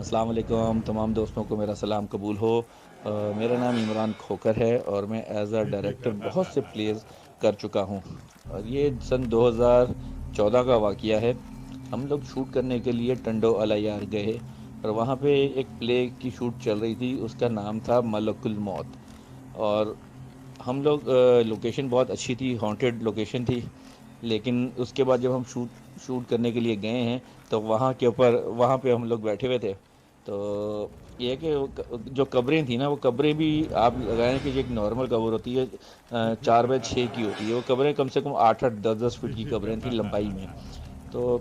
अस्सलाम वालेकुम तमाम दोस्तों को मेरा सलाम कबूल हो। मेरा नाम इमरान खोकर है और मैं एज अ डायरेक्टर बहुत से प्लेस कर चुका हूँ। और ये सन 2014 का वाक़या है। हम लोग शूट करने के लिए टंडो अलायार गए और वहाँ पे एक प्ले की शूट चल रही थी, उसका नाम था मलकुल मौत। और हम लोग लोकेशन बहुत अच्छी थी, हॉन्टेड लोकेशन थी। लेकिन उसके बाद जब हम शूट शूट करने के लिए गए हैं तो वहाँ पे हम लोग बैठे हुए थे। तो ये है कि जो कब्रें थी ना, वो कब्रें भी आप लगाएं कि जो एक नॉर्मल कब्र होती है 4 बाय 6 की होती है, वो कब्रें कम से कम 8-8 10-10 फीट की कब्रें थी लंबाई में। तो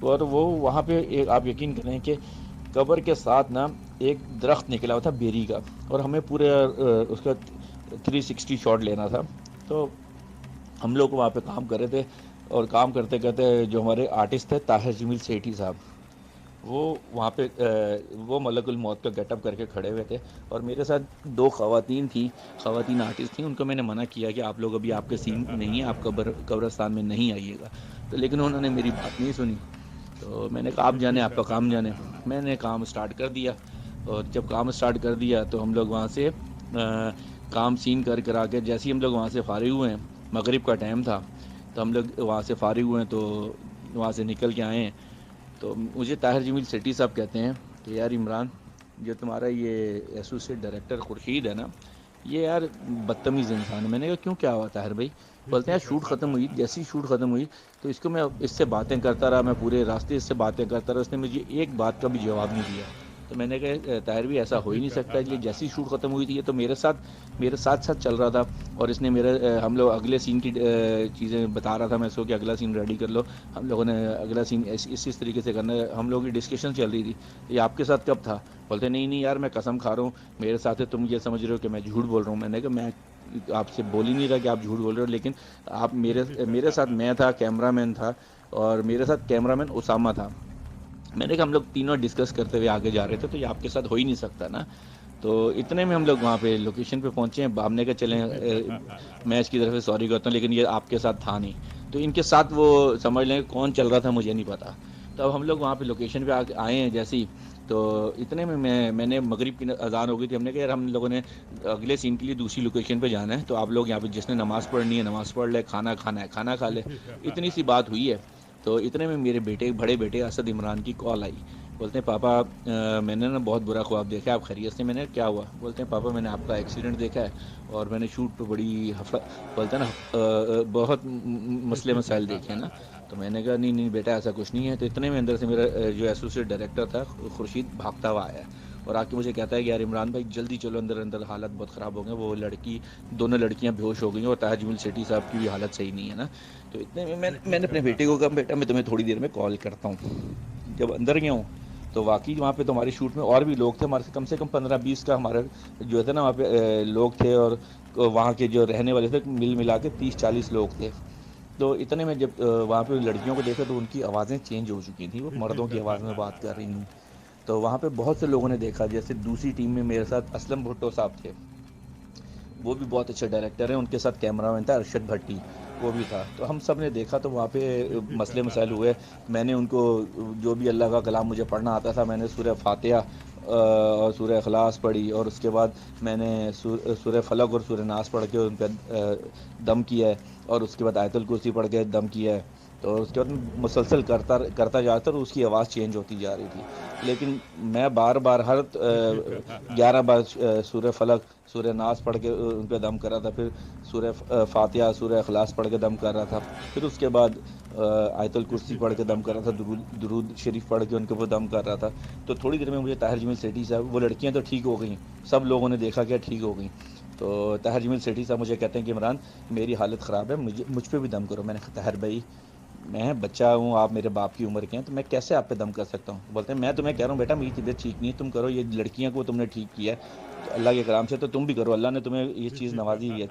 और वो वहाँ पे एक आप यकीन करें कि कब्र के साथ ना एक दरख्त निकला हुआ था बेरी का। और हमें पूरे उसका 360 शॉट लेना था। तो हम लोग वहाँ पे काम कर रहे थे और काम करते करते जो हमारे आर्टिस्ट थे ताहिर जमील सेठी साहब, वो वहाँ पे वो मलकुल मौत का गेटअप करके खड़े हुए थे। और मेरे साथ दो ख़वातीन थी, ख़वातीन आर्टिस्ट थी। उनको मैंने मना किया कि आप लोग अभी आपके सीन नहीं है, आप कब्रस्तान में नहीं आइएगा। तो लेकिन उन्होंने मेरी बात नहीं सुनी। तो मैंने कहा आप जाने, आपका काम जाने। मैंने काम स्टार्ट कर दिया। और जब काम स्टार्ट कर दिया तो हम लोग वहाँ से काम सीन कर करा के जैसे ही हम लोग वहाँ से फारिग हुए हैं, मगरिब का टाइम था, तो हम लोग वहाँ से फारिग हुए हैं, तो वहाँ से निकल के आए हैं। तो मुझे ताहिर जमील सेठी साहब कहते हैं कि यार इमरान, जो तुम्हारा ये एसोसिएट डायरेक्टर खुर्शीद है ना, ये यार बदतमीज़ इंसान है। मैंने कहा क्यों, क्या हुआ ताहिर भाई? बोलते हैं यार शूट ख़त्म हुई, जैसी शूट ख़त्म हुई तो इसको मैं इससे बातें करता रहा, मैं पूरे रास्ते इससे बातें करता रहा, उसने मुझे एक बात का भी जवाब नहीं दिया। तो मैंने कहा ताहिर भी ऐसा हो ही नहीं सकता कि जैसी शूट ख़त्म हुई थी ये तो मेरे साथ साथ चल रहा था। और इसने हम लोग अगले सीन की चीज़ें बता रहा था मैं इसको कि अगला सीन रेडी कर लो, हम लोगों ने अगला सीन इस तरीके से करना है। हम लोगों की डिस्कशन चल रही थी, ये आपके साथ कब था? बोलते नहीं नहीं यार, मैं कसम खा रहा हूँ मेरे साथ है, तुम ये समझ रहे हो कि मैं झूठ बोल रहा हूँ। मैंने कहा मैं आपसे बोल ही नहीं रहा कि आप झूठ बोल रहे हो, लेकिन आप मेरे मेरे साथ मैं था, कैमरामैन था, और मेरे साथ कैमरामैन उसामा था। मैंने कहा हम लोग तीनों डिस्कस करते हुए आगे जा रहे थे, तो ये आपके साथ हो ही नहीं सकता ना। तो इतने में हम लोग वहाँ पे लोकेशन पे पहुँचे हैं। हमने कहा चलें, मैच की तरफ से सॉरी करता हूँ, लेकिन ये आपके साथ था नहीं। तो इनके साथ वो समझ लें कौन चल रहा था, मुझे नहीं पता। तो अब हम लोग वहाँ पे लोकेशन पे आए हैं जैसे ही, तो इतने में मैंने मगरिब की अजान हो गई थी। हमने कहा यार हम लोगों ने अगले सीन के लिए दूसरी लोकेशन पे जाना है, तो आप लोग यहाँ पे जिसने नमाज़ पढ़नी है नमाज़ पढ़ ले, खाना खाना है खाना खा ले। इतनी सी बात हुई है। तो इतने में मेरे बड़े बेटे असद इमरान की कॉल आई। बोलते हैं पापा मैंने ना बहुत बुरा ख्वाब देखा है, आप खैरियत से? मैंने क्या हुआ? बोलते हैं पापा मैंने आपका एक्सीडेंट देखा है और मैंने शूट पे बड़ी बोलते हैं ना बहुत मसले मसाइल देखे हैं ना। तो मैंने कहा नहीं नहीं बेटा ऐसा कुछ नहीं है। तो इतने में अंदर से मेरा जो एसोसिएट डायरेक्टर था खुर्शीद भागता हुआ आया और आके मुझे कहता है कि यार इमरान भाई जल्दी चलो अंदर, अंदर हालत बहुत ख़राब हो गए, वो लड़की दोनों लड़कियां बेहोश हो गई हैं और ताज जमील सेठी साहब की भी हालत सही नहीं है ना। तो इतने में मैंने अपने बेटे को कहा बेटा मैं तुम्हें थोड़ी देर में कॉल करता हूँ। जब अंदर गया हूँ तो वाकई वहाँ पे तो हमारी शूट में और भी लोग थे, हमारे से कम 15-20 का हमारा जो थे ना वहाँ पे लोग थे। और वहाँ के जो रहने वाले थे मिल मिला के 30-40 लोग थे। तो इतने में जब वहाँ पे लड़कियों को देखा तो उनकी आवाज़ें चेंज हो चुकी थी, वो मर्दों की आवाज़ में बात कर रही थी। तो वहाँ पे बहुत से लोगों ने देखा, जैसे दूसरी टीम में मेरे साथ असलम भुट्टो साहब थे, वो भी बहुत अच्छे डायरेक्टर हैं। उनके साथ कैमरामैन था अरशद भट्टी, वो भी था। तो हम सब ने देखा तो वहाँ पे मसले मसाइल हुए। मैंने उनको जो भी अल्लाह का कलाम मुझे पढ़ना आता था, मैंने सूरह फातिहा और सूरह इखलास पढ़ी, और उसके बाद मैंने सूरह फलक और सूरह नास पढ़ के उन पर दम किया है, और उसके बाद आयतुल कुर्सी पढ़ के दम किया है। तो उसके बाद मुसलसल करता करता जा रहा था और उसकी आवाज़ चेंज होती जा रही थी। लेकिन मैं बार बार हर 11 बार सूरह फलक सूरह नास पढ़ के उन पर दम कर रहा था, फिर सूरह फातिहा सूरह इखलास पढ़ के दम कर रहा था, फिर उसके बाद आयतुल कुर्सी पढ़ के दम कर रहा था, दुरूद शरीफ पढ़ के उनके ऊपर दम कर रहा था। तो थोड़ी देर में मुझे ताहिर जमील सेठी साहब, वो लड़कियां तो ठीक हो गई, सब लोगों ने देखा कि ठीक हो गई। तो ताहिर जमील सेठी साहब मुझे कहते हैं कि इमरान मेरी हालत ख़राब है, मुझ पर भी दम करो। मैंने कहा ताहिर भाई मैं बच्चा हूँ, आप मेरे बाप की उम्र के हैं, तो मैं कैसे आप पे दम कर सकता हूँ? बोलते हैं मैं तुम्हें कह रहा हूँ बेटा मेरी तबीयत ठीक नहीं है, तुम करो, ये लड़कियां को तुमने ठीक किया है तो अल्लाह के कराम से तो तुम भी करो, अल्लाह ने तुम्हें ये चीज़ नवाजी है।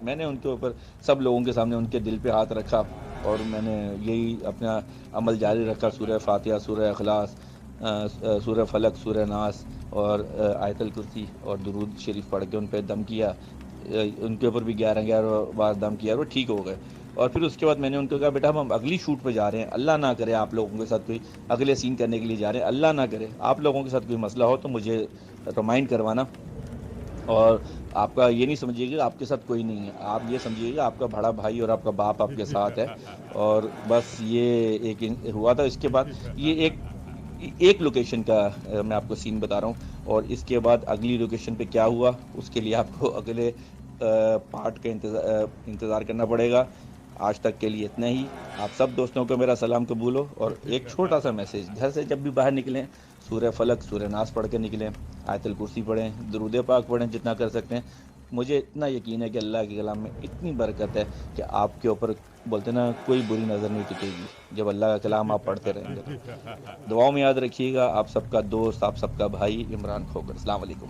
मैंने उनके ऊपर सब लोगों के सामने उनके दिल पे हाथ रखा और मैंने यही अपना अमल जारी रखा। सूरह फातिहा सूरह इखलास सूरह फलक सूरह नास और आयतल कुर्सी और दुरूद शरीफ पढ़ के उन पर दम किया। उनके ऊपर भी 11-11 बार दम किया और वो ठीक हो गए। और फिर उसके बाद मैंने उनको कहा बेटा हम अगली शूट पे जा रहे हैं, अल्लाह ना करे आप लोगों के साथ कोई अगले सीन करने के लिए जा रहे हैं, अल्लाह ना करे आप लोगों के साथ कोई मसला हो तो मुझे रिमाइंड करवाना। और आपका ये नहीं समझिएगा आपके साथ कोई नहीं है, आप ये समझिएगा आपका बड़ा भाई और आपका बाप आपके साथ है। और बस ये एक हुआ था। इसके बाद ये एक लोकेशन का मैं आपको सीन बता रहा हूँ, और इसके बाद अगली लोकेशन पे क्या हुआ उसके लिए आपको अगले पार्ट का इंतज़ार करना पड़ेगा। आज तक के लिए इतना ही। आप सब दोस्तों को मेरा सलाम कबूल हो। और एक छोटा सा मैसेज, घर से जब भी बाहर निकलें सूरह फलक सूरह नास पढ़ के निकलें, आयतल कुर्सी पढ़ें, दरूद पाक पढ़ें जितना कर सकते हैं। मुझे इतना यकीन है कि अल्लाह के कलाम में इतनी बरकत है कि आपके ऊपर बोलते ना कोई बुरी नज़र नहीं टिकेगी जब अल्लाह का कलाम आप पढ़ते रहेंगे तो। दुआओं में याद रखिएगा। आप सबका दोस्त, आप सबका भाई इमरान खोकर। अस्सलाम वालेकुम।